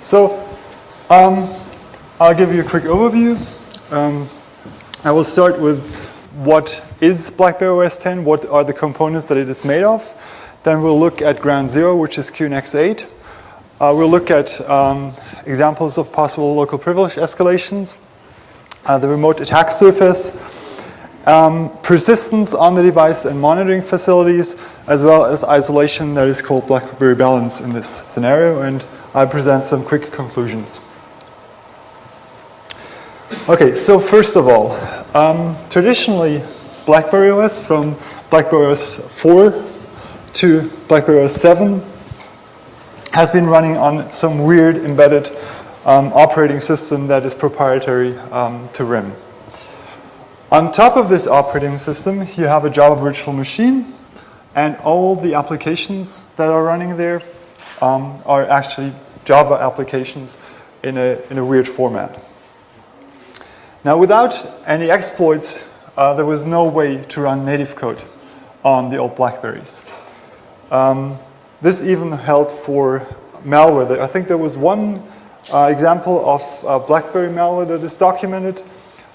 So I'll give you a quick overview. I will start with what is BlackberryOS 10, what are the components that it is made of. Then we'll look at ground zero, which is QNX 8. We'll look at examples of possible local privilege escalations, the remote attack surface, persistence on the device and monitoring facilities, as well as isolation that is called BlackBerry balance in this scenario, and I'll present some quick conclusions. Okay, so first of all, traditionally BlackberryOS from BlackberryOS 4 to BlackberryOS 7 has been running on some weird embedded operating system that is proprietary to RIM. On top of this operating system, you have a Java virtual machine, and all the applications that are running there are actually Java applications in a weird format. Now, without any exploits, there was no way to run native code on the old BlackBerries. This even held for malware. I think there was one example of BlackBerry malware that is documented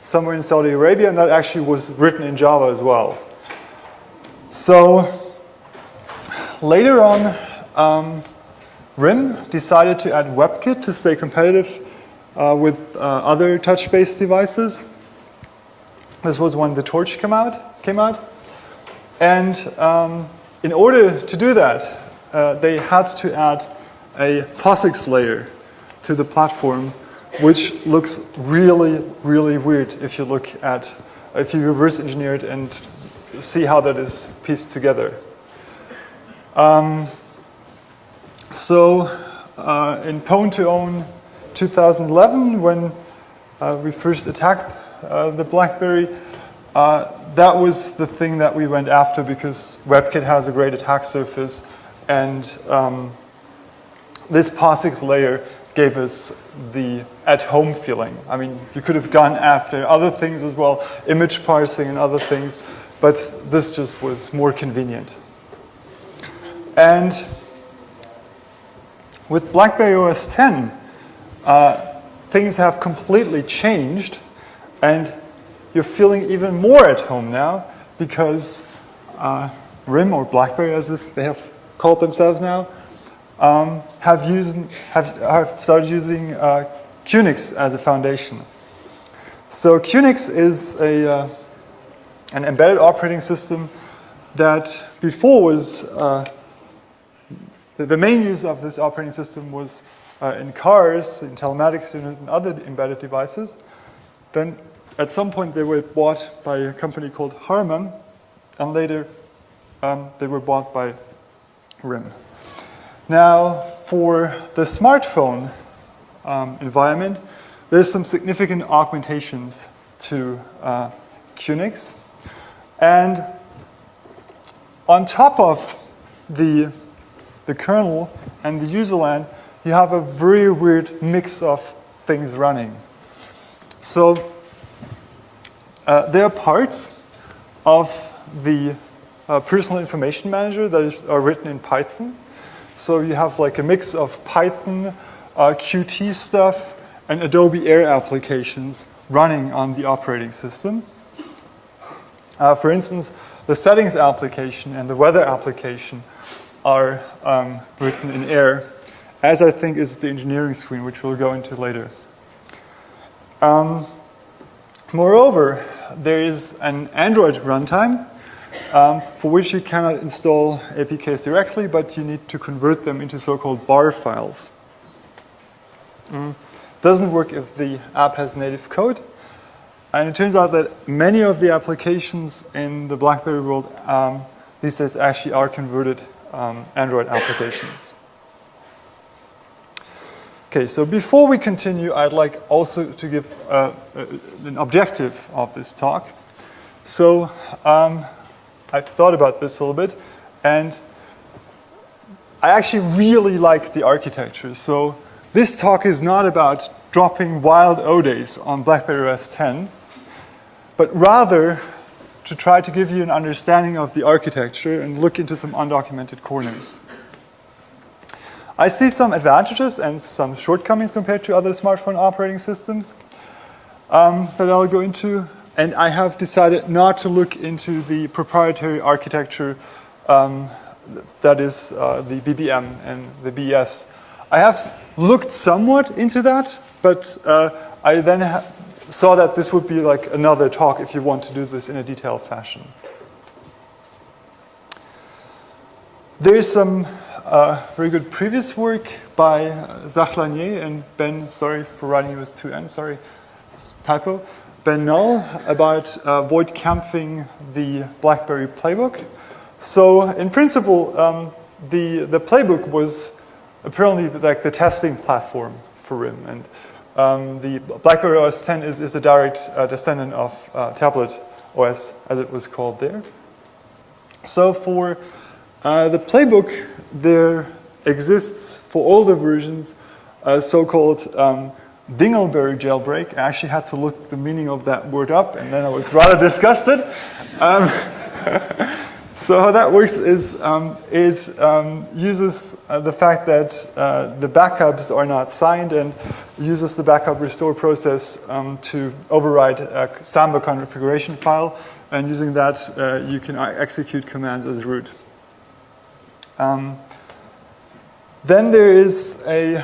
somewhere in Saudi Arabia, and that actually was written in Java as well. So later on, RIM decided to add WebKit to stay competitive with other touch-based devices. This was when the Torch came out. And in order to do that, they had to add a POSIX layer to the platform, which looks really, really weird if you reverse engineer it and see how that is pieced together. So in Pwn to Own 2011, when we first attacked the BlackBerry, that was the thing that we went after because WebKit has a great attack surface, and this POSIX layer gave us the at-home feeling. I mean, you could have gone after other things as well, image parsing and other things, but this just was more convenient. And with BlackberryOS 10, things have completely changed, and you're feeling even more at home now because RIM, or BlackBerry as they have called themselves now, have started using QNX as a foundation. So QNX is an embedded operating system that before was the main use of this operating system was in cars, in telematics units, and other embedded devices. Then at some point they were bought by a company called Harman, and later they were bought by RIM. Now, for the smartphone environment, there's some significant augmentations to QNX. And on top of the kernel and the userland, you have a very weird mix of things running. So there are parts of the personal information manager that are written in Python. So you have like a mix of Python, Qt stuff, and Adobe Air applications running on the operating system. For instance, the settings application and the weather application are written in Air, as I think is the engineering screen, which we'll go into later. Moreover, there is an Android runtime for which you cannot install APKs directly, but you need to convert them into so-called bar files. Doesn't work if the app has native code. And it turns out that many of the applications in the BlackBerry world these days actually are converted Android applications. Okay, so before we continue, I'd like also to give an objective of this talk. So I've thought about this a little bit, and I actually really like the architecture. So this talk is not about dropping wild O-days on BlackberryOS 10, but rather to try to give you an understanding of the architecture and look into some undocumented corners. I see some advantages and some shortcomings compared to other smartphone operating systems that I'll go into. And I have decided not to look into the proprietary architecture that is the BBM and the BES. I have looked somewhat into that, but I then saw that this would be like another talk if you want to do this in a detailed fashion. There is some very good previous work by Zachlanier and Ben, sorry for writing it with 2 N, sorry, typo, Ben Null about void camping the BlackBerry playbook. So in principle, the playbook was apparently like the testing platform for RIM, and the BlackberryOS 10 is a direct descendant of tablet OS, as it was called there. So for the playbook, there exists for all the versions a so-called Dingleberry jailbreak. I actually had to look the meaning of that word up, and then I was rather disgusted. So how that works is it uses the fact that the backups are not signed and uses the backup restore process to override a Samba configuration file, and using that you can execute commands as root. Then there is a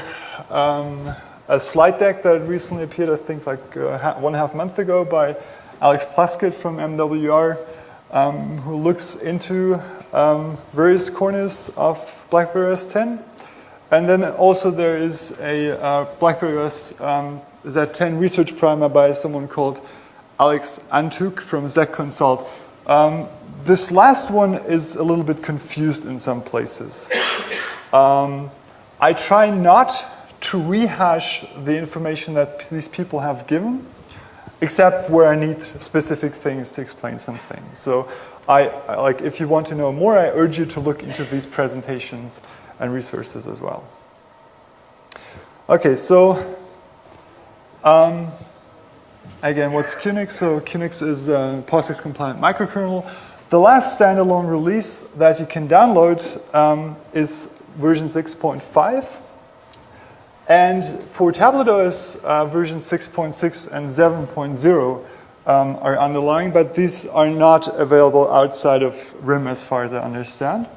slide deck that recently appeared, I think like 1.5 months ago, by Alex Plaskett from MWR, who looks into various corners of BlackberryOS 10. And then also there is a BlackberryOS Z10 research primer by someone called Alex Antuk from Zec Consult. This last one is a little bit confused in some places. I try not to rehash the information that these people have given, except where I need specific things to explain something. So I like, if you want to know more, I urge you to look into these presentations and resources as well. Okay, so again, what's QNX? So QNX is a POSIX compliant microkernel. The last standalone release that you can download is version 6.5. And for tablet OS, version 6.6 and 7.0 are underlying, but these are not available outside of RIM as far as I understand.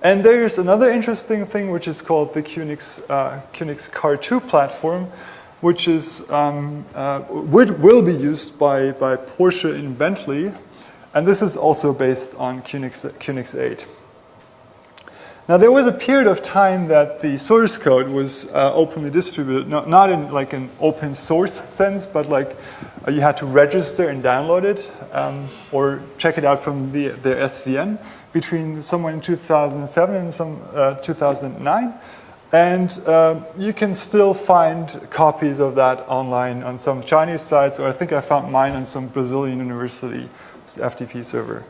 And there's another interesting thing which is called the QNX Car2 platform, which is will be used by Porsche in Bentley, and this is also based on QNX 8. Now, there was a period of time that the source code was openly distributed, not in like an open source sense, but like you had to register and download it or check it out from their SVN between somewhere in 2007 and 2009. And you can still find copies of that online on some Chinese sites, or I think I found mine on some Brazilian university FTP server.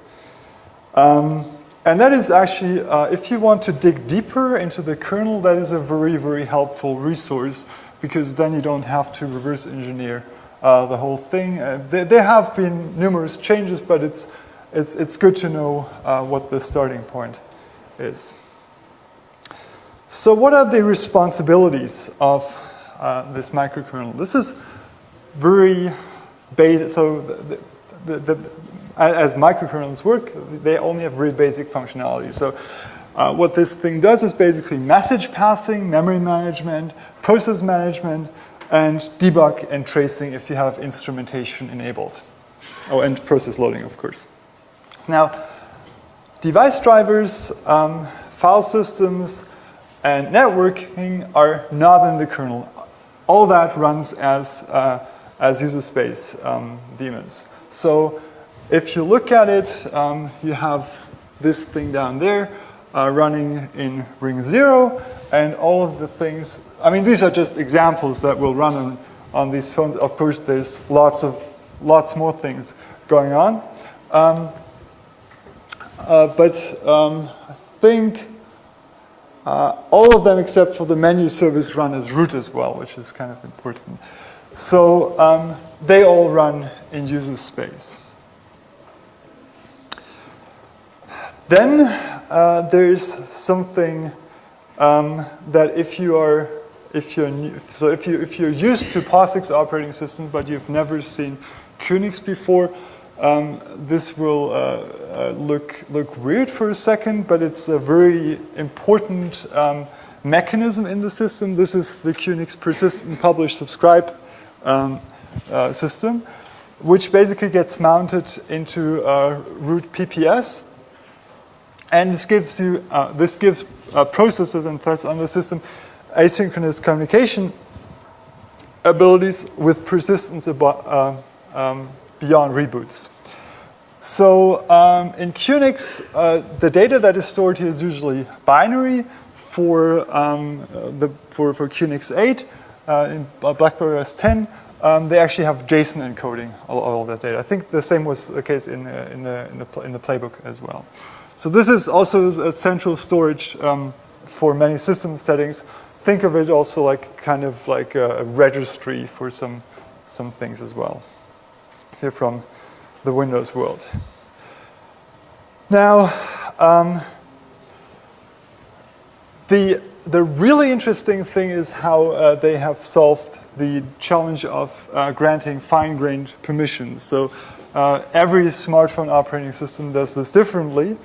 And that is actually, if you want to dig deeper into the kernel, that is a very, very helpful resource, because then you don't have to reverse engineer the whole thing. There have been numerous changes, but it's good to know what the starting point is. So what are the responsibilities of this microkernel? This is very basic. So as microkernels work, they only have very basic functionality. So what this thing does is basically message passing, memory management, process management, and debug and tracing if you have instrumentation enabled. Oh, and process loading, of course. Now, device drivers, file systems, and networking are not in the kernel. All that runs as user space daemons. So if you look at it, you have this thing down there running in ring 0, and all of the things. I mean, these are just examples that will run on these phones. Of course, there's lots more things going on. But I think all of them except for the menu service run as root as well, which is kind of important. So they all run in user space. Then there's something that if you're used to POSIX operating systems but you've never seen QNX before, this will look weird for a second, but it's a very important mechanism in the system. This is the QNX persistent publish subscribe system, which basically gets mounted into root PPS, and this gives processes and threads on the system asynchronous communication abilities with persistence beyond reboots. So in QNX, the data that is stored here is usually binary. For QNX 8 in BlackberryOS 10, they actually have JSON encoding all that data. I think the same was the case in the playbook as well. So this is also a central storage for many system settings. Think of it also like kind of like a registry for some things as well. Here from the Windows world. Now, the really interesting thing is how they have solved the challenge of granting fine-grained permissions. So every smartphone operating system does this differently.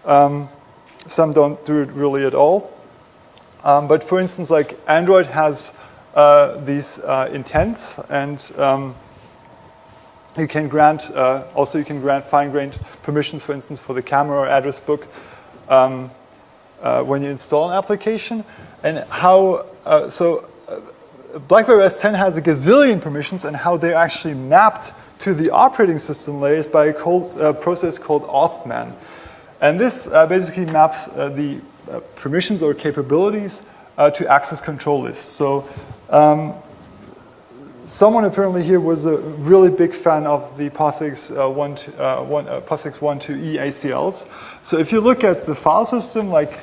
Some don't do it really at all. But for instance, like Android has these intents, and you can grant fine-grained permissions, for instance, for the camera or address book when you install an application. And how BlackberryOS 10 has a gazillion permissions, and how they're actually mapped to the operating system layers by a process called authman. And this basically maps the permissions or capabilities to access control lists. So someone apparently here was a really big fan of the POSIX 1.2e ACLs. So if you look at the file system, like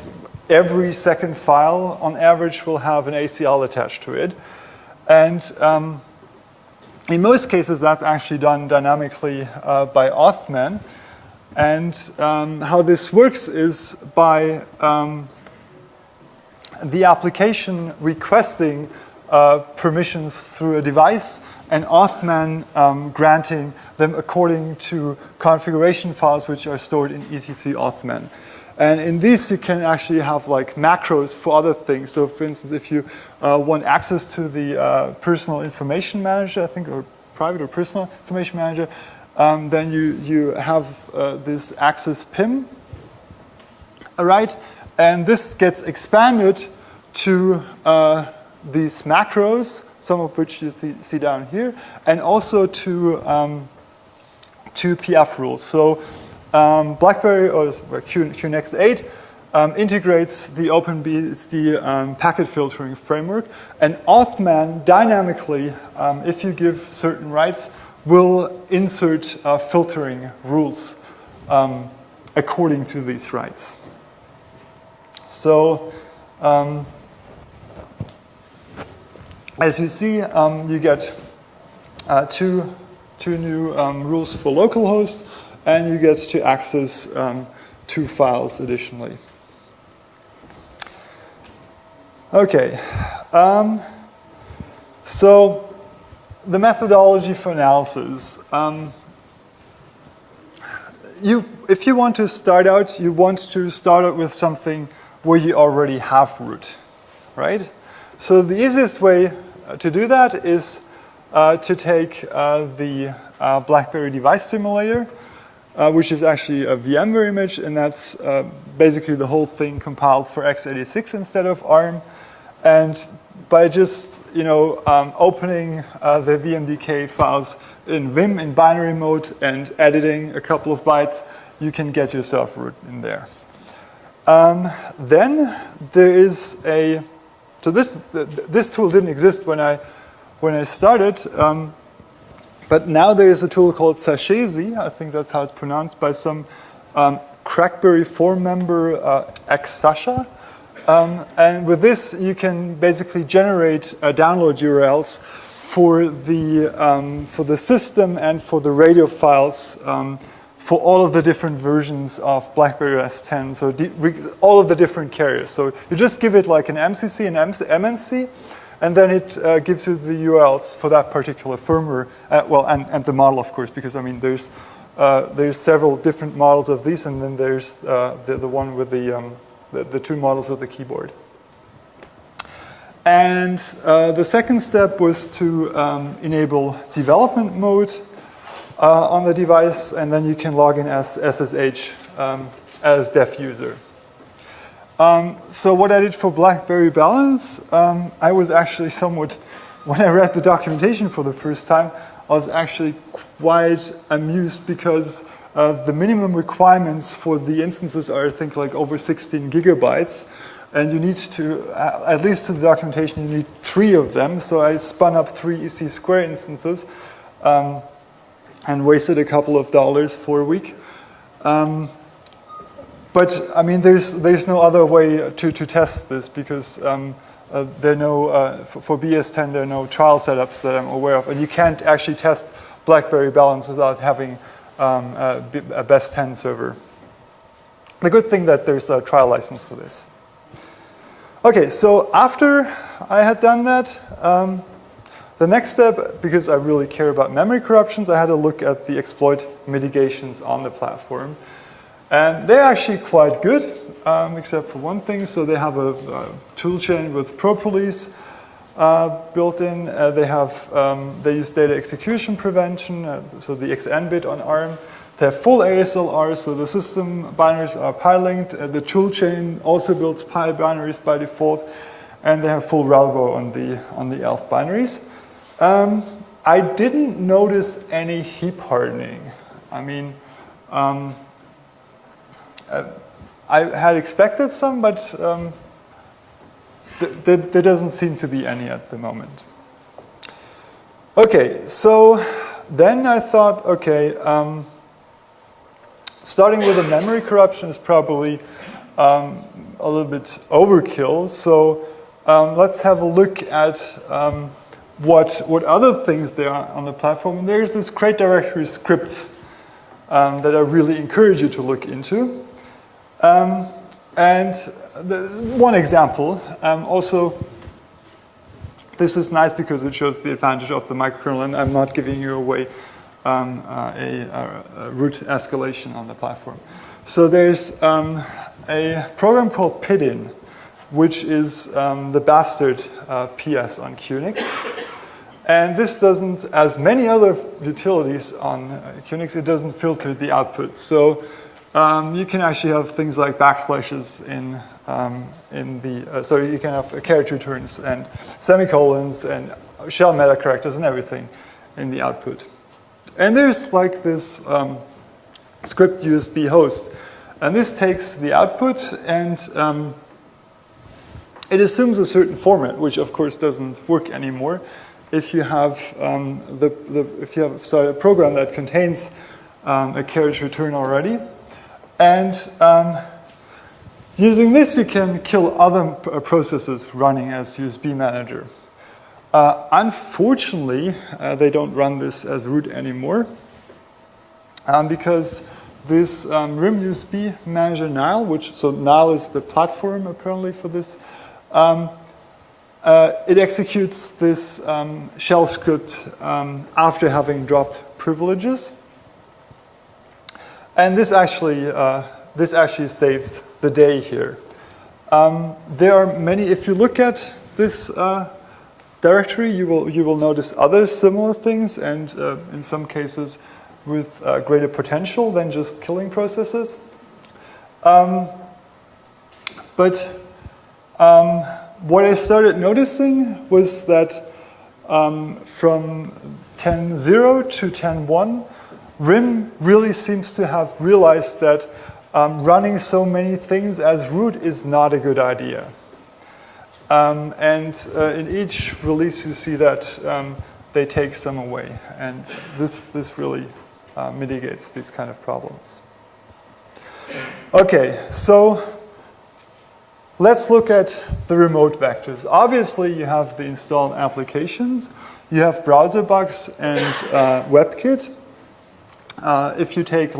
every second file on average will have an ACL attached to it. And in most cases, that's actually done dynamically by authman. And how this works is by the application requesting permissions through a device, and authman granting them according to configuration files which are stored in etc authman. And in these, you can actually have like macros for other things. So for instance, if you want access to the personal information manager, I think, or private or personal information manager, then you have this access PIM, right? And this gets expanded to these macros, some of which you see down here, and also to PF rules. So BlackBerry or QNX 8 integrates the OpenBSD packet filtering framework, and authman dynamically, if you give certain rights, will insert filtering rules according to these rights. So as you see, you get two new rules for localhost, and you get to access 2 files additionally. Okay, so the methodology for analysis. If you want to start out, you want to start out with something where you already have root, right? So the easiest way to do that is to take the BlackBerry device simulator, which is actually a VMware image, and that's basically the whole thing compiled for x86 instead of ARM. And by just opening the VMDK files in Vim in binary mode and editing a couple of bytes, you can get yourself root in there. Then there is so this tool didn't exist when I started, but now there is a tool called Sashezi, I think that's how it's pronounced, by some Crackberry 4 member, xSasha. And with this, you can basically generate download URLs for the system and for the radio files for all of the different versions of BlackberryOS 10, so all of the different carriers. So you just give it like an MCC and MNC, and then it gives you the URLs for that particular firmware, and the model, of course, because I mean there's several different models of these, and then there's the one with the two models with the keyboard. And the second step was to enable development mode on the device, and then you can log in as SSH as dev user. So what I did for BlackBerry Balance, I was actually somewhat, when I read the documentation for the first time, I was actually quite amused because the minimum requirements for the instances are, I think, like over 16 gigabytes. And you need to, at least to the documentation, you need 3 of them. So I spun up 3 EC2 instances and wasted a couple of dollars for a week. But I mean, there's no other way to test this because there are no, for BS10, there are no trial setups that I'm aware of. And you can't actually test BlackBerry Balance without having a BES 10 server. The good thing that there's a trial license for this. Okay, so after I had done that, the next step, because I really care about memory corruptions, I had a look at the exploit mitigations on the platform. And they're actually quite good, except for one thing. So they have a toolchain with ProPolice built in. They use data execution prevention, so the XN bit on ARM. They have full ASLR, so the system binaries are pi-linked. The toolchain also builds pi binaries by default, and they have full Ralvo on the ELF binaries. I didn't notice any heap hardening. I mean, I had expected some, but there doesn't seem to be any at the moment. Okay, so then I thought, okay, starting with a memory corruption is probably a little bit overkill. So let's have a look at what other things there are on the platform. And there's this crate directory scripts that I really encourage you to look into. And there's one example. Also, this is nice because it shows the advantage of the microkernel, and I'm not giving you away a root escalation on the platform. So there's a program called PIDIN, which is the bastard PS on QNX. And this doesn't, as many other utilities on QNX, it doesn't filter the output. So you can actually have things like backslashes so you can have character returns and semicolons and shell meta characters and everything in the output. And there's like this script USB host. And this takes the output and it assumes a certain format, which of course doesn't work anymore. If you have a program that contains a carriage return already, and using this you can kill other processes running as USB manager. Unfortunately, they don't run this as root anymore because this RIM USB manager Nile, so Nile is the platform apparently for this. It executes this shell script after having dropped privileges, and this actually saves the day here. There are many. If you look at this directory, you will notice other similar things, and in some cases with greater potential than just killing processes. What I started noticing was that from 10.0 to 10.1, RIM really seems to have realized that running so many things as root is not a good idea. In each release you see that they take some away, and this really mitigates these kind of problems. Okay, so let's look at the remote vectors. Obviously, you have the installed applications, you have browser bugs and WebKit. if you take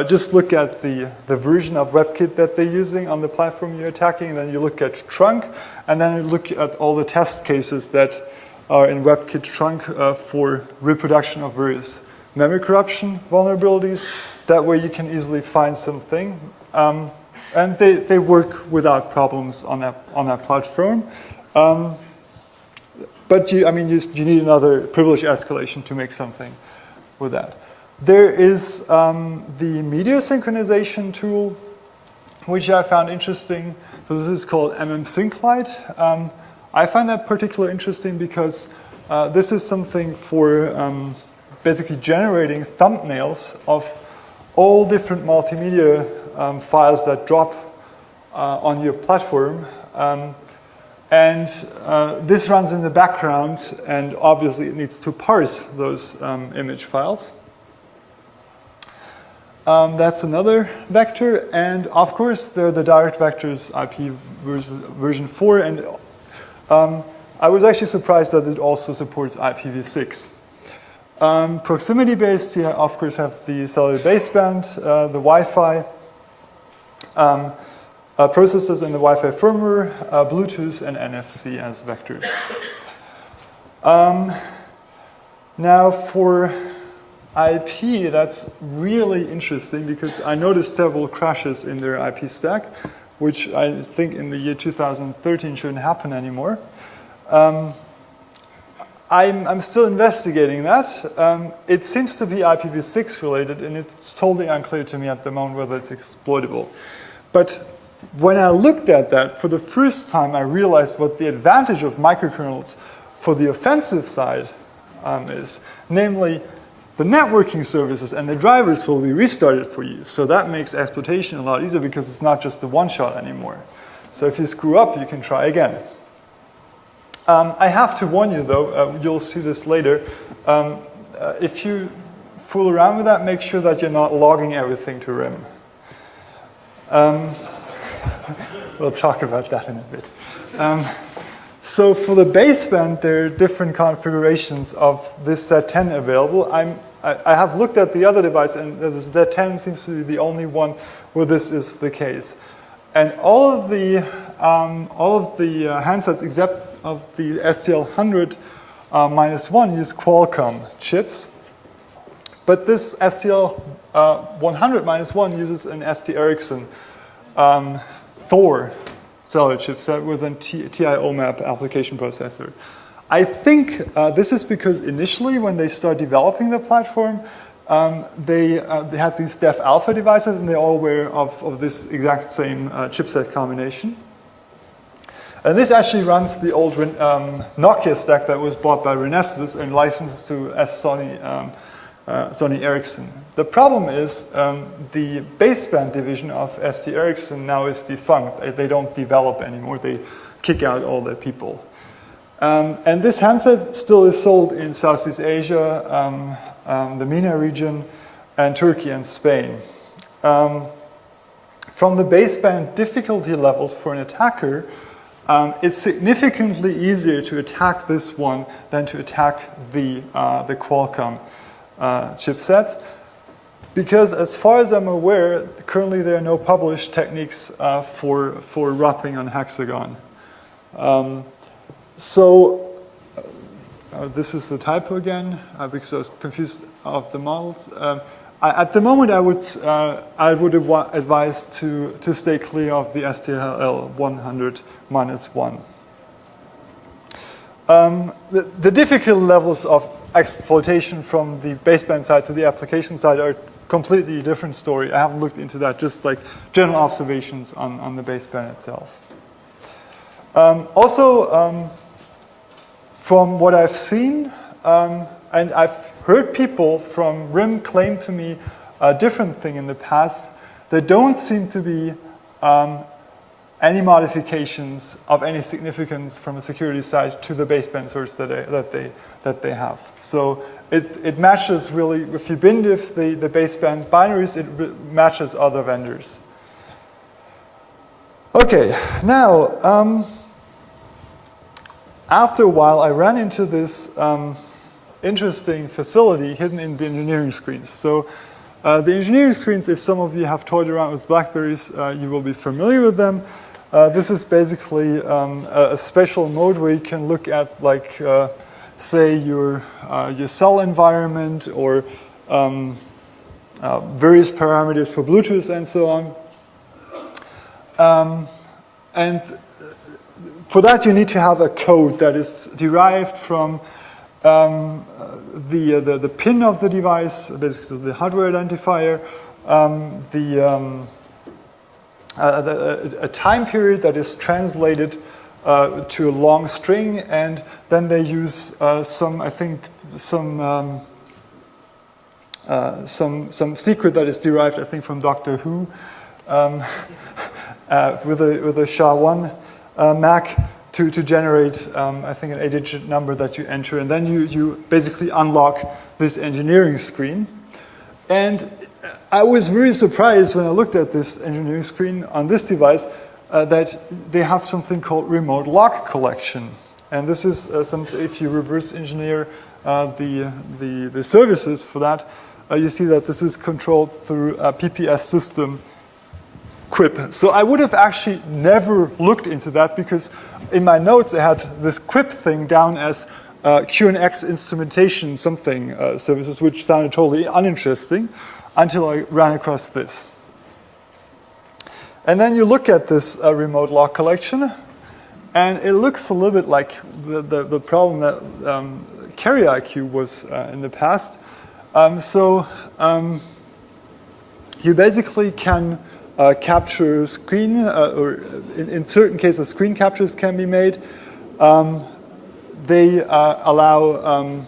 just look at the version of WebKit that they're using on the platform you're attacking, and then you look at trunk, and then you look at all the test cases that are in WebKit trunk for reproduction of various memory corruption vulnerabilities. That way you can easily find something. And they work without problems on that platform. But you need another privilege escalation to make something with that. There is the media synchronization tool, which I found interesting. So this is called mmSyncLite. I find that particularly interesting because this is something for basically generating thumbnails of all different multimedia files that drop on your platform. And this runs in the background, and obviously it needs to parse those image files. That's another vector, and of course there are the direct vectors, IP version 4, and I was actually surprised that it also supports IPv6. Proximity-based, you of course have the cellular baseband, the Wi-Fi, processors in the Wi-Fi firmware, Bluetooth, and NFC as vectors. Now for IP, that's really interesting because I noticed several crashes in their IP stack, which I think in the year 2013 shouldn't happen anymore. I'm still investigating that. It seems to be IPv6 related, and it's totally unclear to me at the moment whether it's exploitable. But when I looked at that, for the first time I realized what the advantage of microkernels for the offensive side is. Namely, the networking services and the drivers will be restarted for you. So that makes exploitation a lot easier because it's not just a one-shot anymore. So if you screw up, you can try again. I have to warn you, though, you'll see this later. If you fool around with that, make sure that you're not logging everything to RIM. We'll talk about that in a bit. So for the baseband, there are different configurations of this Z10 available. I have looked at the other device, and the Z10 seems to be the only one where this is the case. And all of the handsets except of the STL100-1 use Qualcomm chips. But this STL100-1 uses an ST Ericsson Thor cellular chipset with a TI-OMAP application processor. I think this is because initially when they started developing the platform, they had these Def Alpha devices, and they're all aware of this exact same chipset combination. And this actually runs the old Nokia stack that was bought by Renesas and licensed to Sony Ericsson. The problem is the baseband division of ST Ericsson now is defunct. They don't develop anymore. They kick out all their people. And this handset still is sold in Southeast Asia, the MENA region, and Turkey and Spain. From the baseband difficulty levels for an attacker, it's significantly easier to attack this one than to attack the Qualcomm chipsets, because as far as I'm aware, currently there are no published techniques for wrapping on hexagon. This is the typo again, because I was confused of the models. At the moment, I would advise to stay clear of the STL100-1. The difficulty levels of exploitation from the baseband side to the application side are a completely different story. I haven't looked into that, just like general observations on the baseband itself. From what I've seen, and I've heard people from RIM claim to me a different thing in the past, there don't seem to be any modifications of any significance from a security side to the baseband source that they have. So it matches really, if you bindiff the baseband binaries, it matches other vendors. Okay, now, after a while, I ran into this interesting facility hidden in the engineering screens. So the engineering screens, if some of you have toyed around with BlackBerries, you will be familiar with them. This is basically a special mode where you can look at, like, say, your cell environment or various parameters for Bluetooth and so on. And for that, you need to have a code that is derived from the pin of the device, basically the hardware identifier, a time period that is translated to a long string, and then they use some secret that is derived, I think, from Doctor Who, with a SHA-1 MAC to generate, I think, an 8-digit number that you enter, and then you basically unlock this engineering screen. And I was very surprised when I looked at this engineering screen on this device that they have something called remote lock collection. And this is if you reverse engineer the services for that, you see that this is controlled through a PPS system QUIP. So I would have actually never looked into that, because in my notes I had this QUIP thing down as QNX instrumentation something services, which sounded totally uninteresting until I ran across this. And then you look at this remote lock collection, and it looks a little bit like the problem that Carrier IQ was in the past. You basically can capture screen, or in certain cases, screen captures can be made. They allow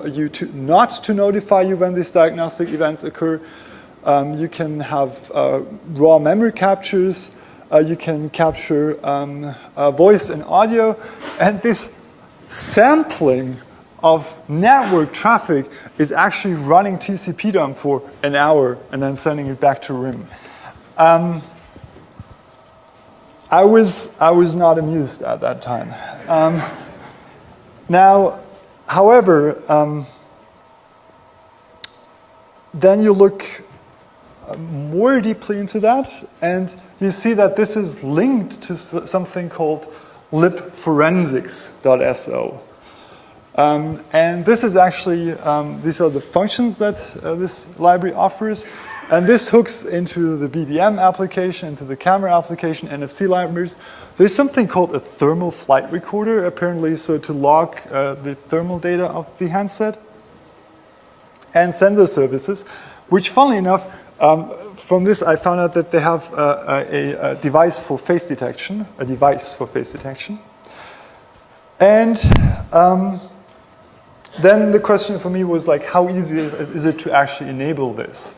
you to not to notify you when these diagnostic events occur. You can have raw memory captures. You can capture voice and audio, and this sampling of network traffic is actually running TCP-DOM for an hour and then sending it back to RIM. I was not amused at that time. Now, however, then you look more deeply into that, and you see that this is linked to something called libforensics.so. And this is actually, these are the functions that this library offers. And this hooks into the BBM application, into the camera application, NFC libraries. There's something called a thermal flight recorder, apparently, so to log the thermal data of the handset. And sensor services, which, funnily enough, from this I found out that they have a device for face detection, And then the question for me was, like, how easy is it to actually enable this?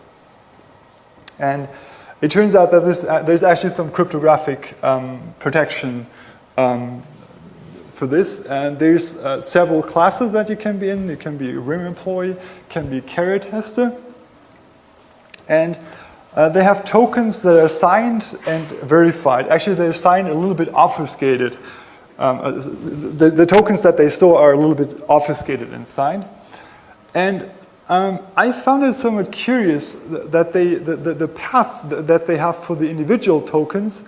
And it turns out that there's actually some cryptographic protection for this. And there's several classes that you can be in. You can be a RIM employee, can be a carrier tester. And they have tokens that are signed and verified. Actually, they're signed a little bit obfuscated. The tokens that they store are a little bit obfuscated and signed. And I found it somewhat curious that the path that they have for the individual tokens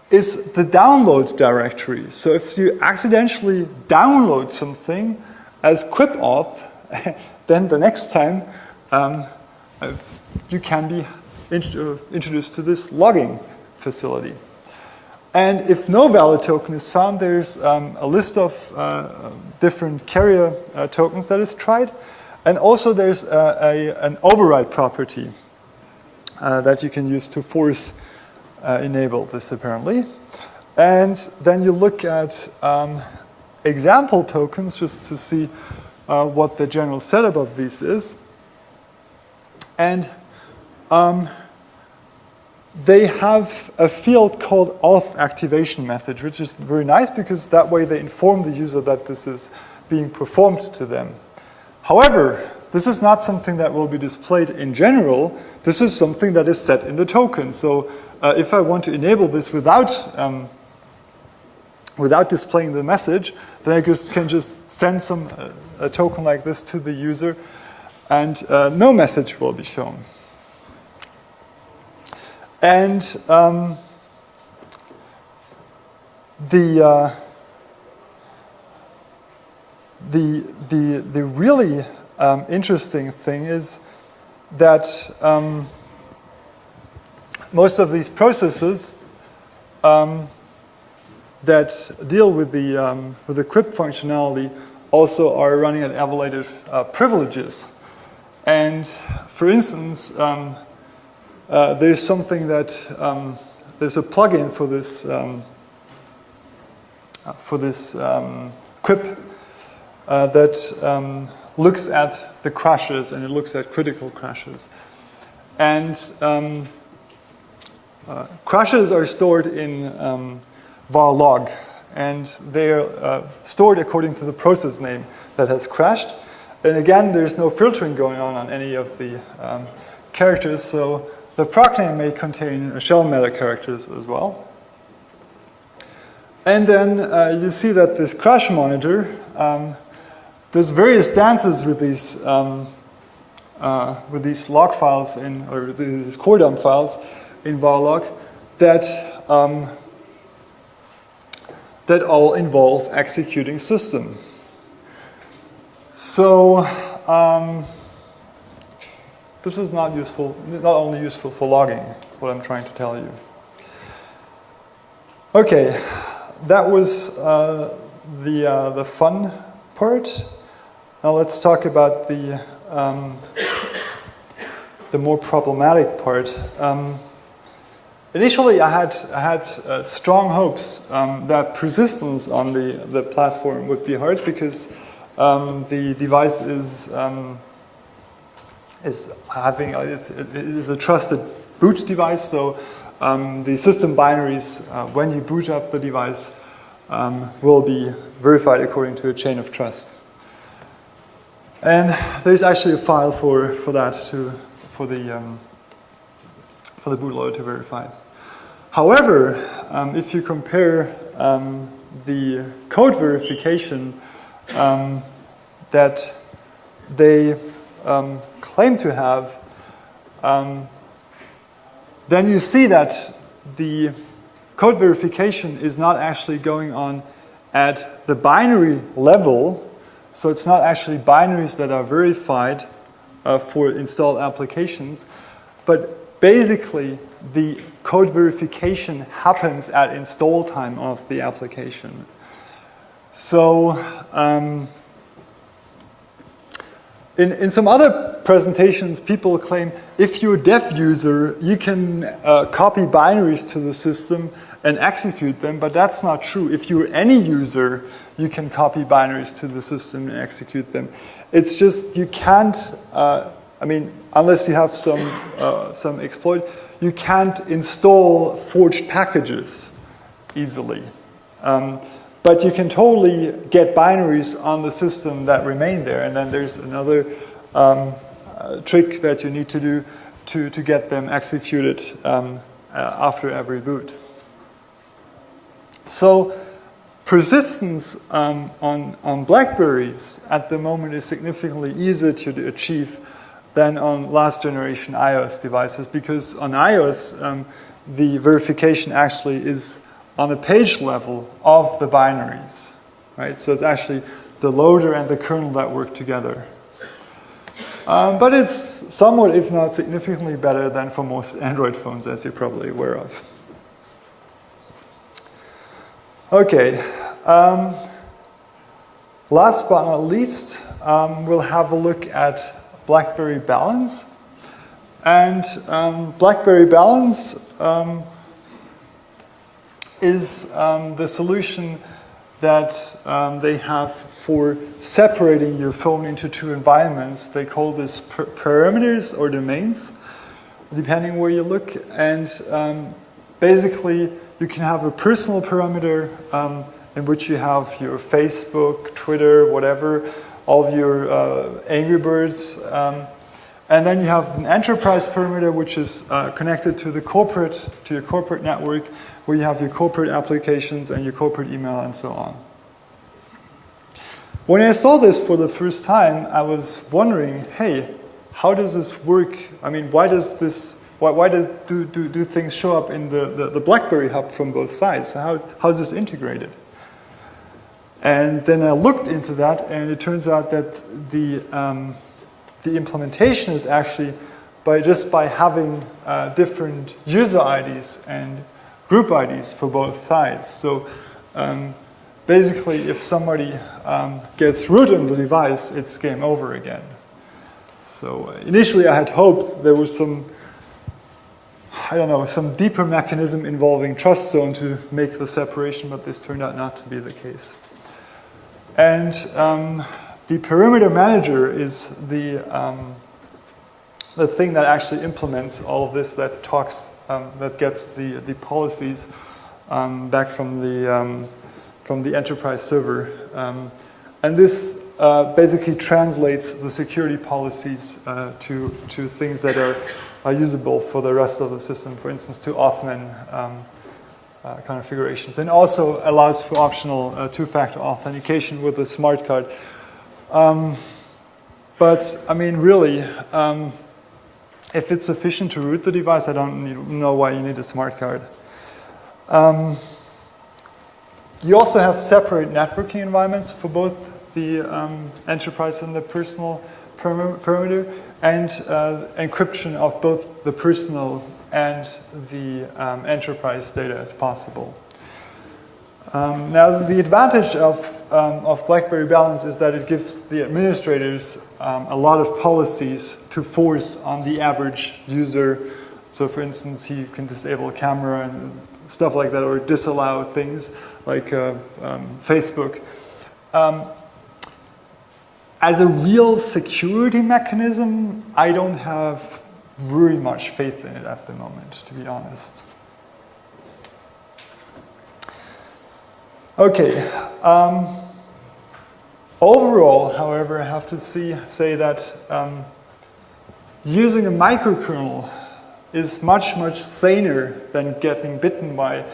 is the download directory. So if you accidentally download something as QUIP-auth, then the next time you can be introduced to this logging facility. And if no valid token is found, there's a list of different carrier tokens that is tried. And also there's an override property that you can use to force enable this, apparently. And then you look at example tokens just to see what the general setup of these is. And they have a field called auth activation message, which is very nice because that way they inform the user that this is being performed to them. However, this is not something that will be displayed in general. This is something that is set in the token. So if I want to enable this without without displaying the message, then I can just send a token like this to the user, and no message will be shown. And the really interesting thing is that most of these processes that deal with the crypt functionality also are running at elevated privileges. And for instance, there's something that there's a plugin for this quip that looks at the crashes, and it looks at critical crashes. And crashes are stored in var log, and they're stored according to the process name that has crashed. And again, there's no filtering going on any of the characters, so the proc name may contain shell meta characters as well. And then you see that this crash monitor, there's various dances with these log files or these core dump files in var log that all involve executing system. So this is not only useful for logging. That's what I'm trying to tell you. Okay, that was the fun part. Now let's talk about the more problematic part. Initially, I had strong hopes that persistence on the platform would be hard because the device is a trusted boot device. So the system binaries, when you boot up the device, will be verified according to a chain of trust. And there's actually a file for that for the bootloader to verify. However, if you compare the code verification that they claim to have, then you see that the code verification is not actually going on at the binary level. So it's not actually binaries that are verified for installed applications, but basically the code verification happens at install time of the application. So in some other presentations, people claim if you're a dev user, you can copy binaries to the system and execute them, but that's not true. If you're any user, you can copy binaries to the system and execute them. It's just you can't, unless you have some exploit, you can't install forged packages easily. But you can totally get binaries on the system that remain there, and then there's another trick that you need to do to get them executed after every boot. So persistence on BlackBerries at the moment is significantly easier to achieve than on last generation iOS devices, because on iOS the verification actually is on a page level of the binaries, right? So it's actually the loader and the kernel that work together. But it's somewhat, if not significantly better than for most Android phones, as you're probably aware of. Okay, last but not least, we'll have a look at BlackBerry Balance. And BlackBerry Balance is the solution that they have for separating your phone into two environments. They call this parameters or domains, depending where you look. And basically, you can have a personal parameter in which you have your Facebook, Twitter, whatever, all of your Angry Birds. And then you have an enterprise parameter, which is connected to your corporate network, where you have your corporate applications and your corporate email and so on. When I saw this for the first time, I was wondering, hey, how does this work? I mean, why do things show up in the BlackBerry hub from both sides? How is this integrated? And then I looked into that, and it turns out that the implementation is actually just by having different user IDs and group IDs for both sides. So basically, if somebody gets root on the device, it's game over again. So initially, I had hoped there was some deeper mechanism involving trust zone to make the separation, but this turned out not to be the case. And the perimeter manager is the thing that actually implements all of this, that that gets the policies back from the enterprise server. And this basically translates the security policies to things that are usable for the rest of the system, for instance, to Authman configurations, and also allows for optional two-factor authentication with the smart card. But I mean, really, if it's sufficient to root the device, I don't know why you need a smart card. You also have separate networking environments for both the enterprise and the personal perimeter, and encryption of both the personal and the enterprise data as possible. Now, the advantage of BlackBerry Balance is that it gives the administrators a lot of policies to force on the average user. So, for instance, you can disable a camera and stuff like that, or disallow things like Facebook. As a real security mechanism, I don't have very much faith in it at the moment, to be honest. Okay. Overall, however, I have to say that using a microkernel is much, much saner than getting bitten by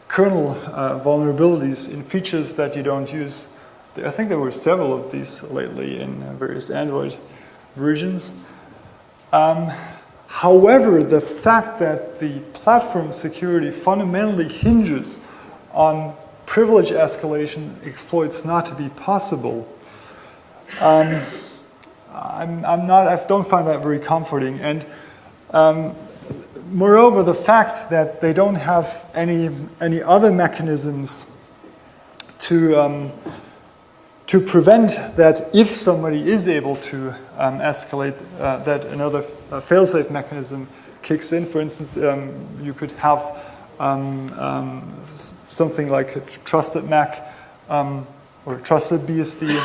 kernel vulnerabilities in features that you don't use. I think there were several of these lately in various Android versions. However, the fact that the platform security fundamentally hinges on privilege escalation exploits not to be possible, I don't find that very comforting. And moreover, the fact that they don't have any other mechanisms to prevent that if somebody is able to escalate, that another fail-safe mechanism kicks in. For instance, you could have something like a trusted MAC or trusted BSD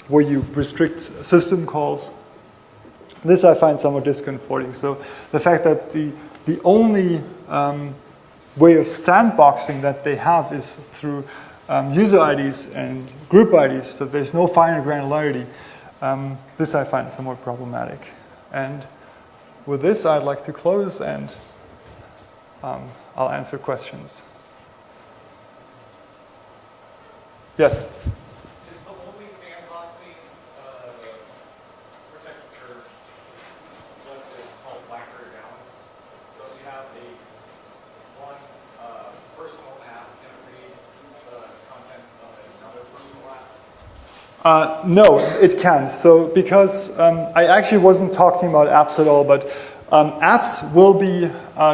where you restrict system calls. This I find somewhat discomforting. So the fact that the only way of sandboxing that they have is through user IDs and group IDs, but there's no finer granularity. This I find somewhat problematic. And with this, I'd like to close, and I'll answer questions. Yes? Is the only sandboxing architecture what is called BlackBerry Balance? So you have one personal app can read the contents of another personal app? No, it can't. So because I actually wasn't talking about apps at all, but apps will be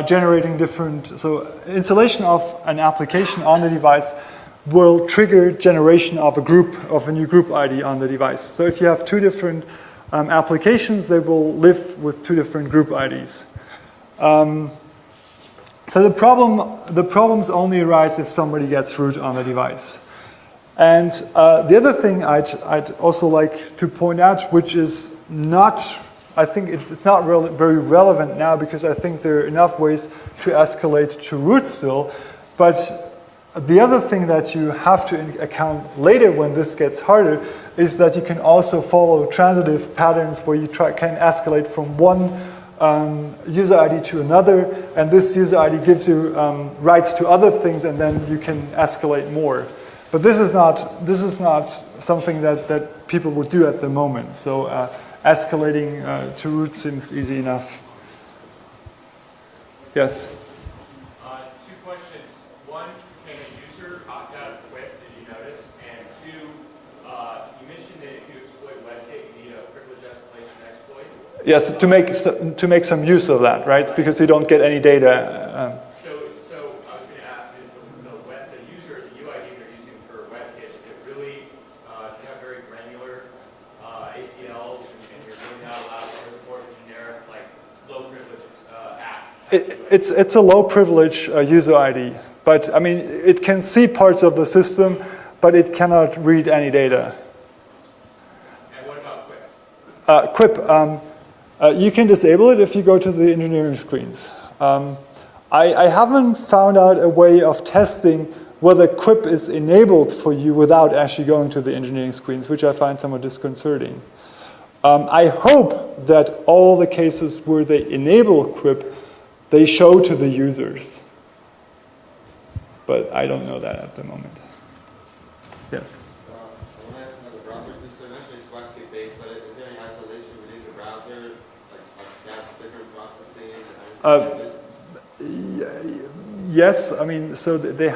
generating different, so installation of an application on the device will trigger generation of a new group ID on the device. So if you have two different applications, they will live with two different group IDs. So the problems only arise if somebody gets root on the device. And the other thing I'd also like to point out, which is not, I think it's not very relevant now, because I think there are enough ways to escalate to root still, but the other thing that you have to account later when this gets harder is that you can also follow transitive patterns where you can escalate from one user ID to another, and this user ID gives you rights to other things, and then you can escalate more. But this is not something that people would do at the moment. So escalating to root seems easy enough. Yes? Two questions. One, can a user opt out of quit, did you notice? And two, you mentioned that if you exploit WebKit, you need a privilege escalation exploit. Yes, to make some use of that, right? Because you don't get any data. So I was going to ask, is the user, the UID they're using for WebKit, is it really, do you have very granular ACLs, and you're really not allowed to report a generic, like, low privilege app? It's a low privilege user ID, but I mean, it can see parts of the system, but it cannot read any data. And what about Quip? Quip, you can disable it if you go to the engineering screens. I haven't found out a way of testing whether Quip is enabled for you without actually going to the engineering screens, which I find somewhat disconcerting. I hope that all the cases where they enable Quip, they show to the users. But I don't know that at the moment. Yes? I want to ask another browser. So eventually it's WebKit based, but is there any isolation within the browser, like tabs, different processing, and like this? Yes, I mean, so they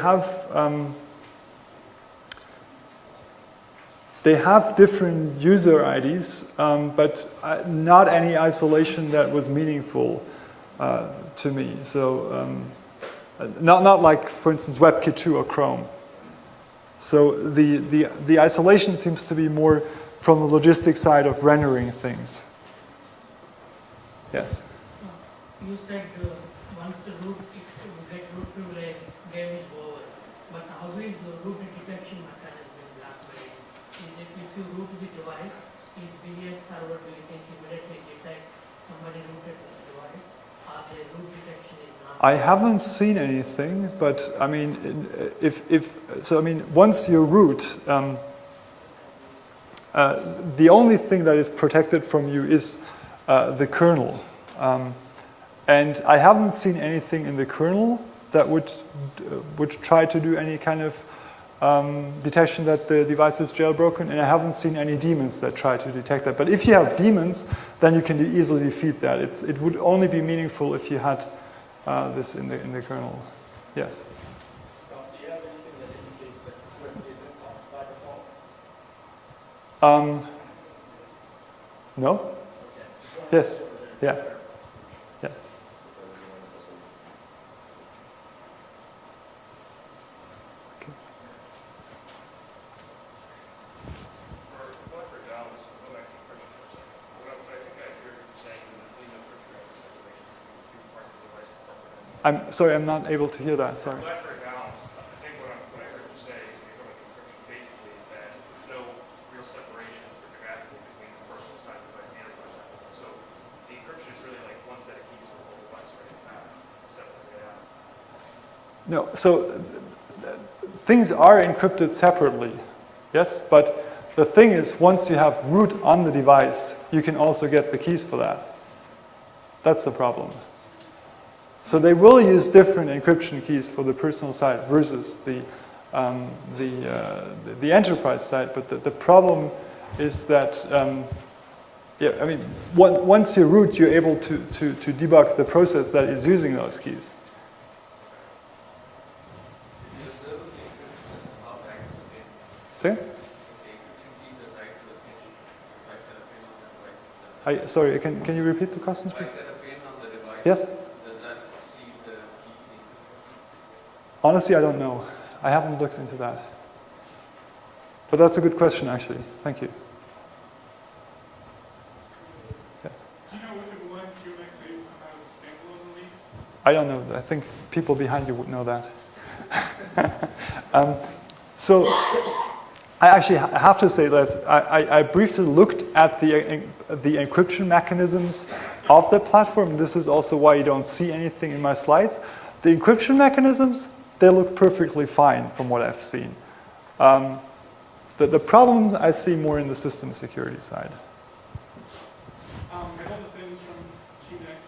have different user IDs, but not any isolation that was meaningful to me. So not like, for instance, WebKit 2 or Chrome. So the isolation seems to be more from the logistics side of rendering things. Yes? You said once the root get root privilege, game is over. But how is the root detection mechanism in BlackBerry? Is it if you root the device, is BS server will immediately detect somebody rooted this device, or the root detection is not? I haven't seen anything, but I mean, once you root, the only thing that is protected from you is the kernel. And I haven't seen anything in the kernel that would try to do any kind of detection that the device is jailbroken, and I haven't seen any daemons that try to detect that. But if you have daemons, then you can easily defeat that. It would only be meaningful if you had this in the kernel. Yes? Do you have anything that indicates that Quip isn't off by default? No? Okay. Yes. Yeah. Yes. Okay. For BlackBerry Dallas, go back to encryption for a second. What I think I hear you saying is that clean encryption has a separation between two parts of the device. I'm sorry, I'm not able to hear that. Sorry. BlackBerry Balance, I think what I heard you say from encryption basically is that there's no real separation grammatically between the personal side of the device and the enterprise side of the device. So the encryption is really like one set of keys for the whole device, right? It's not separated out. No, so things are encrypted separately, yes? But the thing is, once you have root on the device, you can also get the keys for that. That's the problem. So they will use different encryption keys for the personal side versus the enterprise side. But the problem is that, once you root, you're able to debug the process that is using those keys. See? Sorry, can you repeat the question, please? Yes? Honestly, I don't know. I haven't looked into that. But that's a good question, actually. Thank you. Yes? Do you know if it will let QMX come out as a standalone release? I don't know. I think people behind you would know that. So I actually have to say that I briefly looked at the encryption mechanisms of the platform. This is also why you don't see anything in my slides. The encryption mechanisms, they look perfectly fine from what I've seen. The problem I see more in the system security side. Have all the things from QNX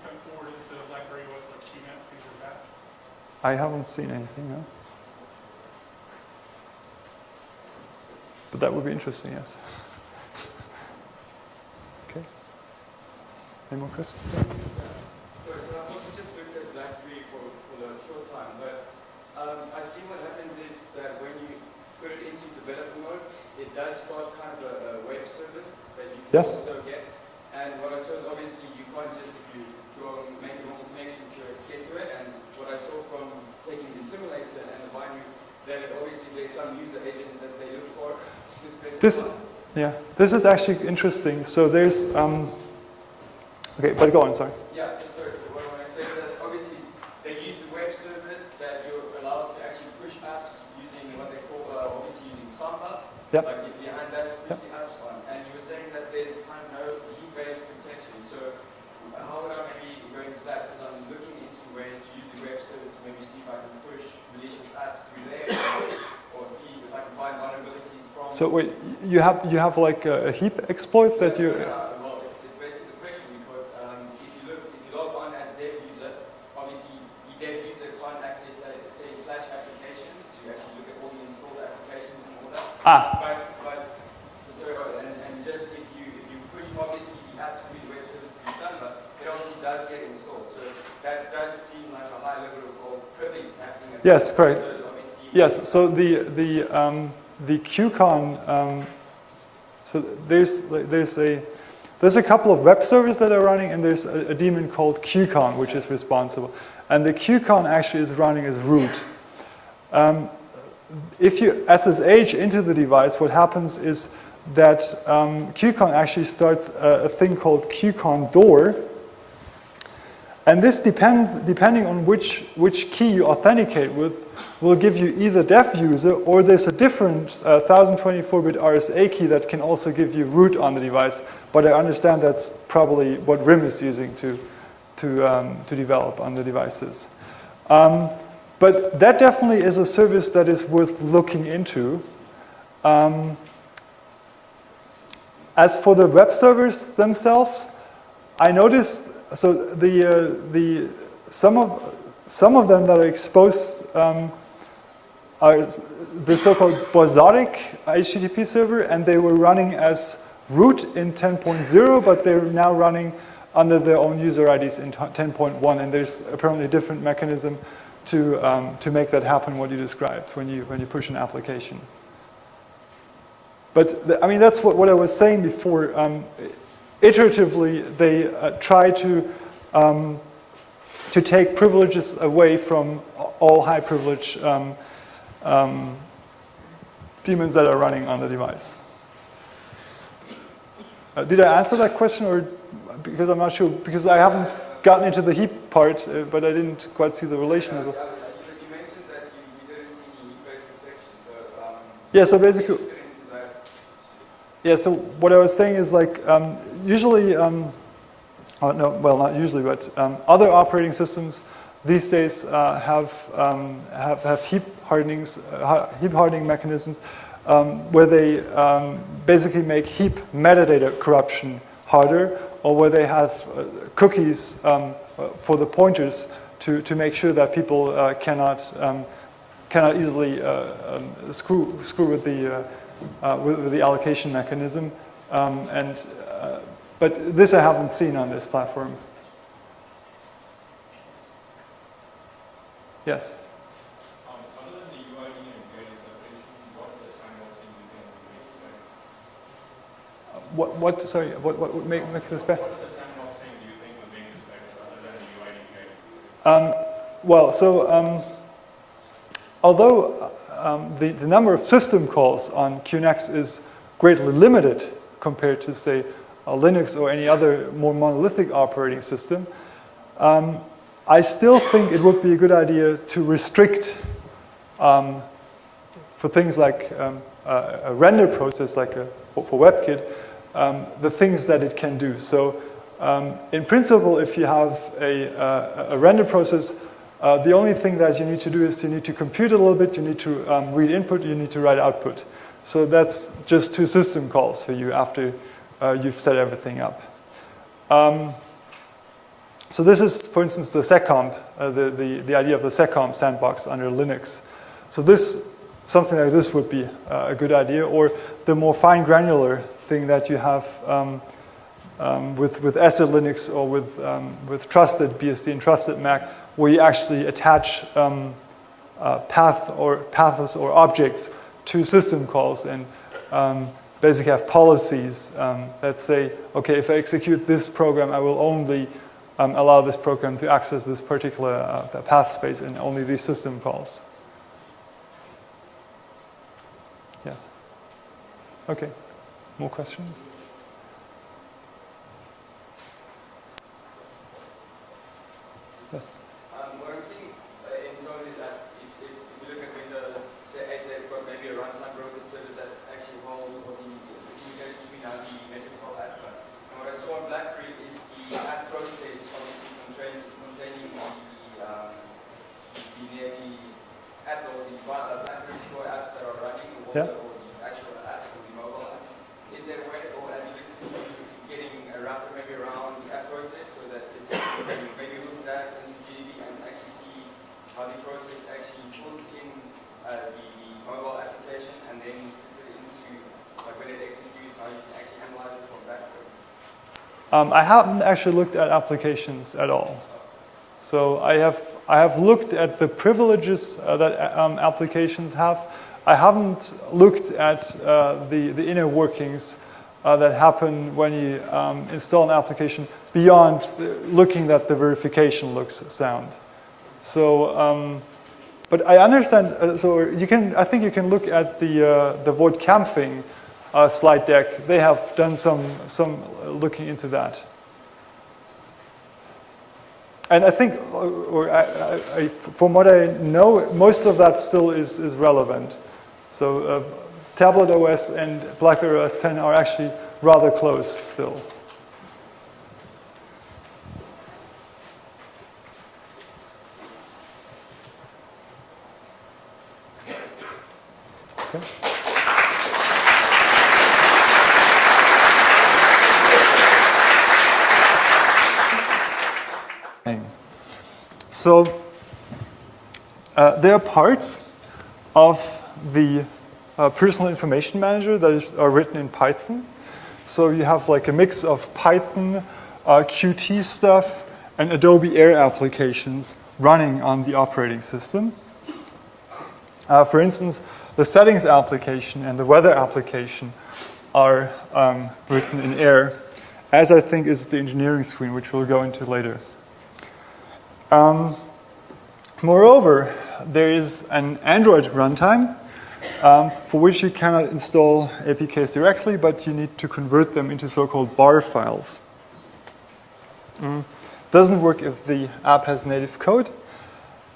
I haven't seen anything, no. But that would be interesting, yes. Okay. Any more questions? Sorry, so I've also just looked at BlackBerry for the short time, but I see what happens is that when you put it into developer mode, it does start kind of a web service that you can Yes. also get. And what I saw is obviously you can't just, if you go and make a normal connection to it, get to it. And what I saw from taking the simulator and the binary, that obviously there's some user agent that they look for. This is actually interesting. So there's, okay, but go on, sorry. Yeah, so sorry, what I say is that obviously they use the web service that you're allowed to actually push apps using what they call, obviously using Samba. Yep. Like if you had that, push the apps on. And you were saying that there's kind of no heap-based protection. So how would I maybe go into that? Because I'm looking into ways to use the web service to maybe see if I can push malicious apps through there or see if I can find vulnerabilities from. So wait, you have like a heap exploit that you. Well, it's basically the question because if you log on as a dev user, obviously the dev user can't access say slash applications to actually look at all the installed applications and all that. But sorry, and just if you push obviously the app through the web service through Samba, it obviously does get installed. So that does seem like a high level of privilege happening. Yes, correct. So Yes, so the QCon, so there's a couple of web servers that are running, and there's a daemon called QCon which is responsible, and the QCon actually is running as root. If you SSH into the device, what happens is that QCon actually starts a thing called QCon door, and this depending on which key you authenticate with, will give you either dev user, or there's a different 1024-bit RSA key that can also give you root on the device. But I understand that's probably what RIM is using to develop on the devices. But that definitely is a service that is worth looking into. As for the web servers themselves, I noticed so some of them that are exposed are the so-called Bosodic HTTP server, and they were running as root in 10.0, but they're now running under their own user IDs in 10.1, and there's apparently a different mechanism to make that happen, what you described, when you push an application. But I mean, that's what I was saying before. Iteratively, they try to take privileges away from all high privilege daemons that are running on the device. Did I answer that question, or because I'm not sure, because I haven't gotten into the heap part, but I didn't quite see the relation as well. You mentioned that you didn't see any heap-based protection, so yeah, so basically, yeah, so what I was saying is like usually, no, well, not usually, but other operating systems these days have heap hardening mechanisms where they basically make heap metadata corruption harder, or where they have cookies for the pointers to make sure that people cannot easily screw with the allocation mechanism. But this I haven't seen on this platform. Yes? Other than the UID and UID separation, what are the sandboxing you think will make this better? Sorry, what would make this better? What are the sandboxing do you think would make this better other than the UID and UID? Well, so although the number of system calls on QNX is greatly limited compared to, say, Linux or any other more monolithic operating system, I still think it would be a good idea to restrict for things like a render process, like for WebKit, the things that it can do. So in principle, if you have a render process, the only thing that you need to do is you need to compute a little bit, you need to read input, you need to write output. So that's just 2 system calls for you after you've set everything up. So this is, for instance, the seccomp, the idea of the seccomp sandbox under Linux. So something like this would be a good idea, or the more fine granular thing that you have with Acid Linux or with Trusted BSD and Trusted Mac, where you actually attach paths or objects to system calls and basically have policies that say, okay, if I execute this program, I will only allow this program to access this particular path space and only these system calls. Yes. Okay. More questions? Yes. What I'm seeing in some of these apps, if you look at Windows, say 8, they've got maybe a runtime broker service that actually holds or the communicates between the metrics or alpha. And what I saw on BlackBerry is the app process obviously containing the app or the BlackBerry store apps that are running or the actual apps or the mobile apps. Is there a way, or have you looked into getting a wrapper maybe around the app process so that it can maybe hook that into GDB and actually see how the process actually pulls in the mobile application and then puts it into, like when it executes, how you can actually analyze it from backwards? I haven't actually looked at applications at all. So I have looked at the privileges that applications have. I haven't looked at the inner workings that happen when you install an application beyond looking that the verification looks sound. So, but I understand. So you can. I think you can look at the Void Camping slide deck. They have done some looking into that. And I think, from what I know, most of that still is relevant. So Tablet OS and BlackberryOS 10 are actually rather close still. Okay. So there are parts of the personal information manager that are written in Python. So you have like a mix of Python, Qt stuff, and Adobe Air applications running on the operating system. For instance, the settings application and the weather application are written in Air, as I think is the engineering screen, which we'll go into later. Moreover, there is an Android runtime for which you cannot install APKs directly, but you need to convert them into so-called bar files. Doesn't work if the app has native code.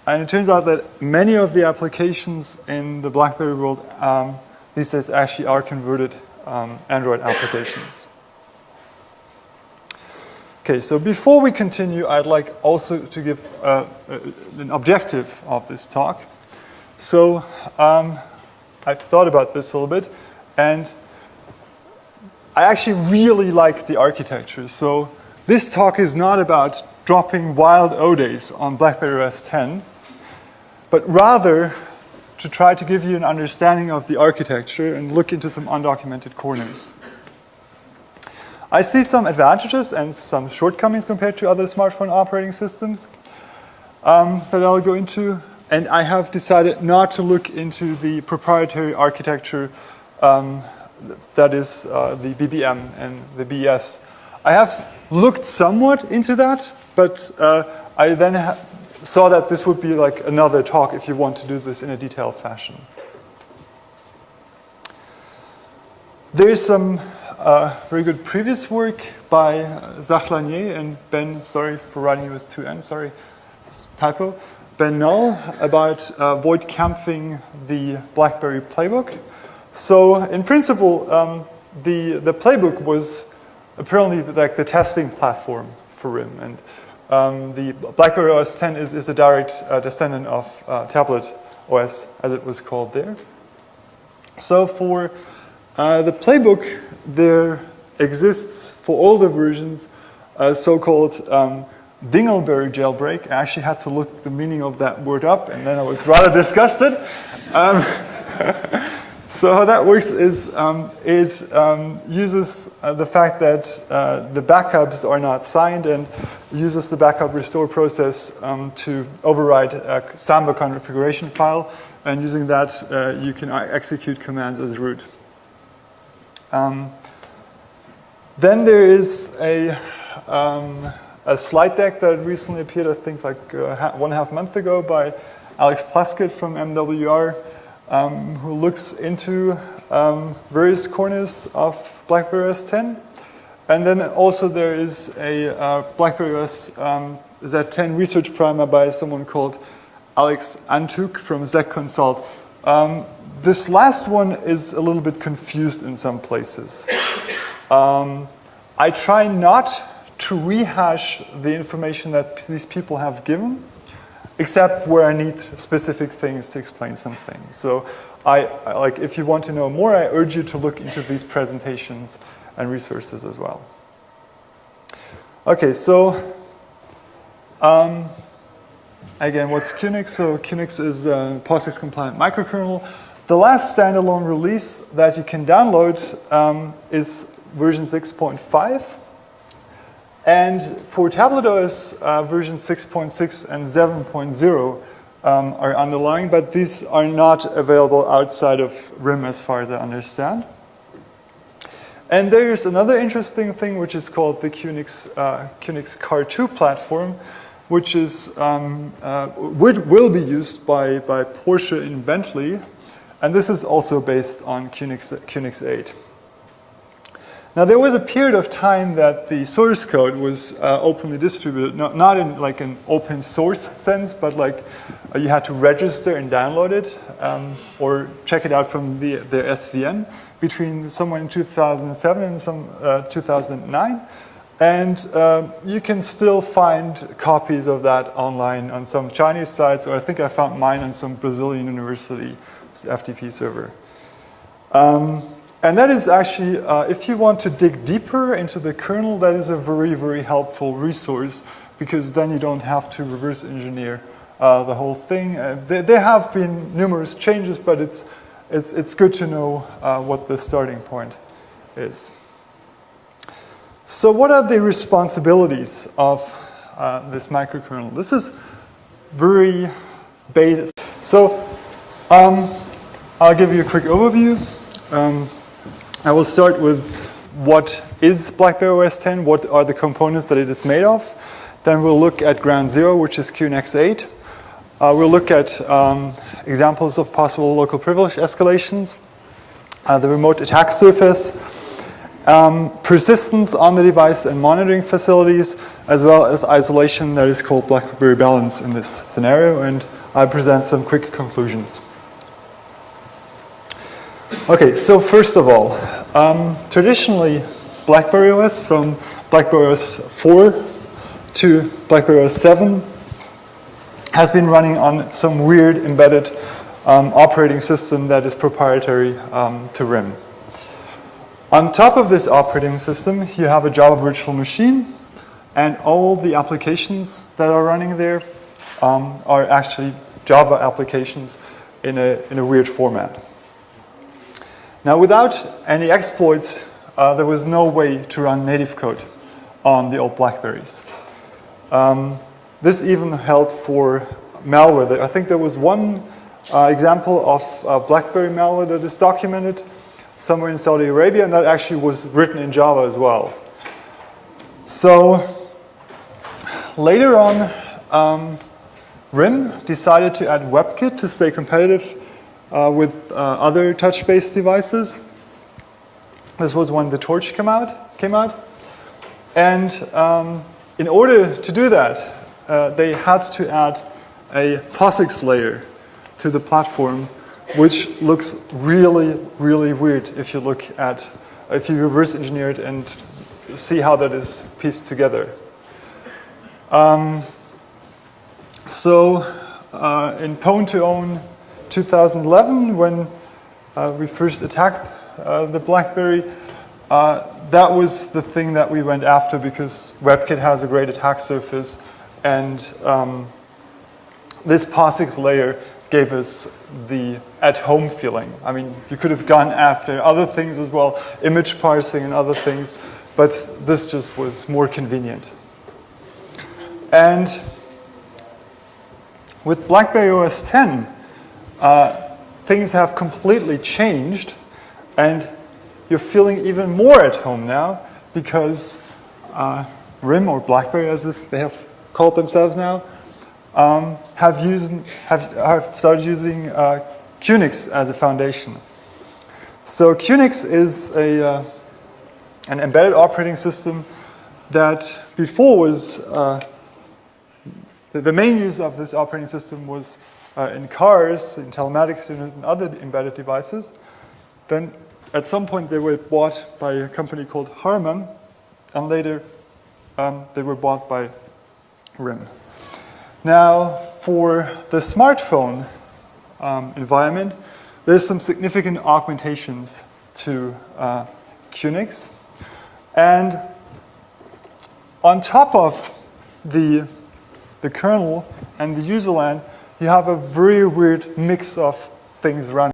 And it turns out that many of the applications in the BlackBerry world these days actually are converted Android applications. Okay, so before we continue, I'd like also to give an objective of this talk. So I've thought about this a little bit, and I actually really like the architecture. So this talk is not about dropping wild O-days on BlackberryOS 10, but rather to try to give you an understanding of the architecture and look into some undocumented corners. I see some advantages and some shortcomings compared to other smartphone operating systems that I'll go into. And I have decided not to look into the proprietary architecture that is the BBM and the BS. I have looked somewhat into that, but I then saw that this would be like another talk if you want to do this in a detailed fashion. There is some very good previous work by Zachlanier and Ben, sorry for writing it with 2 N, sorry, typo, Ben Null about void camping the BlackBerry playbook. So in principle, the playbook was apparently like the testing platform for RIM, and the BlackberryOS 10 is a direct descendant of Tablet OS, as it was called there. So for the playbook, there exists for all the versions a so-called Dingleberry jailbreak. I actually had to look the meaning of that word up, and then I was rather disgusted. So how that works is it uses the fact that the backups are not signed and uses the backup restore process to override a Samba configuration file, and using that you can execute commands as root. Then there is a slide deck that recently appeared, I think like 1.5 months ago, by Alex Plaskett from MWR, who looks into various corners of BlackberryOS 10. And then also there is a BlackberryOS Z10 research primer by someone called Alex Antuk from ZecConsult. This last one is a little bit confused in some places. I try not to rehash the information that these people have given, except where I need specific things to explain something. So like if you want to know more, I urge you to look into these presentations and resources as well. Okay, so again, what's QNX? So QNX is a POSIX compliant microkernel. The last standalone release that you can download is version 6.5. And for tablet OS, version 6.6 and 7.0 are underlying, but these are not available outside of RIM as far as I understand. And there's another interesting thing which is called the QNX Car2 platform, which is will be used by Porsche in Bentley, and this is also based on QNX 8. Now there was a period of time that the source code was openly distributed, not in like an open source sense, but like you had to register and download it or check it out from their SVN between somewhere in 2007 and 2009. And you can still find copies of that online on some Chinese sites, or I think I found mine on some Brazilian university FTP server. And that is actually, if you want to dig deeper into the kernel, that is a very, very helpful resource, because then you don't have to reverse engineer the whole thing. There have been numerous changes, but it's good to know what the starting point is. So what are the responsibilities of this microkernel? This is very basic. So I'll give you a quick overview. I will start with what is BlackberryOS 10, what are the components that it is made of. Then we'll look at ground zero, which is QNX 8. We'll look at examples of possible local privilege escalations, the remote attack surface, persistence on the device and monitoring facilities, as well as isolation that is called BlackBerry balance in this scenario, and I present some quick conclusions. Okay, so first of all, traditionally BlackberryOS from BlackberryOS 4 to BlackberryOS 7 has been running on some weird embedded operating system that is proprietary to RIM. On top of this operating system, you have a Java virtual machine, and all the applications that are running there are actually Java applications in a weird format. Now, without any exploits, there was no way to run native code on the old BlackBerries. This even held for malware. I think there was one example of BlackBerry malware that is documented somewhere in Saudi Arabia, and that actually was written in Java as well. So later on, RIM decided to add WebKit to stay competitive with other touch-based devices. This was when the Torch came out. And in order to do that, they had to add a POSIX layer to the platform, which looks really, really weird if you reverse engineer it and see how that is pieced together. So in Pwn to Own 2011, when we first attacked the BlackBerry, that was the thing that we went after because WebKit has a great attack surface, and this POSIX layer gave us the at-home feeling. I mean, you could have gone after other things as well, image parsing and other things, but this just was more convenient. And with BlackberryOS 10, things have completely changed, and you're feeling even more at home now because RIM, or BlackBerry as they have called themselves now, have started using QNX as a foundation. So QNX is an embedded operating system that before was, the main use of this operating system was in cars, in telematics units, and other embedded devices. Then at some point they were bought by a company called Harman, and later they were bought by RIM. Now, for the smartphone environment, there's some significant augmentations to QNX. And on top of the kernel and the userland, you have a very weird mix of things running.